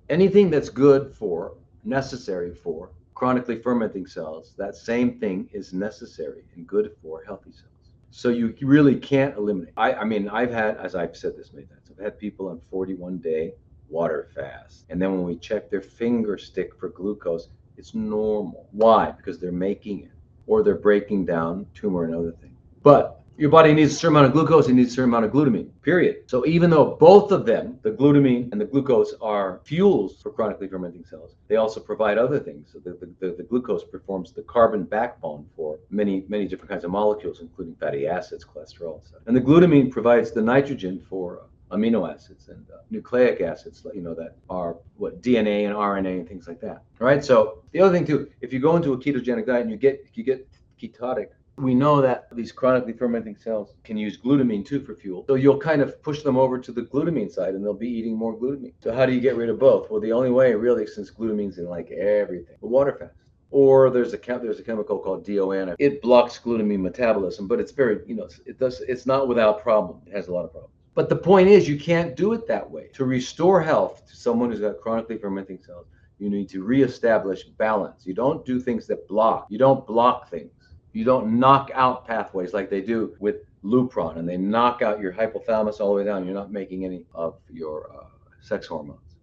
Anything that's good for, necessary for chronically fermenting cells, that same thing is necessary and good for healthy cells. So you really can't eliminate. I mean, I've had, as I've said this many times, I've had people on 41-day water fast. And then when we check their finger stick for glucose, it's normal. Why? Because they're making it or they're breaking down tumor and other things. But your body needs a certain amount of glucose, it needs a certain amount of glutamine, period. So even though both of them, the glutamine and the glucose, are fuels for chronically fermenting cells, they also provide other things. So the glucose performs the carbon backbone for many different kinds of molecules, including fatty acids, cholesterol, etc. And the glutamine provides the nitrogen for amino acids and nucleic acids, that are what DNA and RNA and things like that. All right. So the other thing too, if you go into a ketogenic diet and you get ketotic, we know that these chronically fermenting cells can use glutamine too for fuel. So you'll kind of push them over to the glutamine side and they'll be eating more glutamine. So how do you get rid of both? Well, the only way really, since glutamine's in like everything, the water fast. Or there's a chemical called DON. It blocks glutamine metabolism, but it's very, it's not without problem. It has a lot of problems. But the point is, you can't do it that way. To restore health to someone who's got chronically fermenting cells, you need to reestablish balance. You don't do things that block. You don't block things. You don't knock out pathways like they do with Lupron, and they knock out your hypothalamus all the way down. You're not making any of your sex hormones.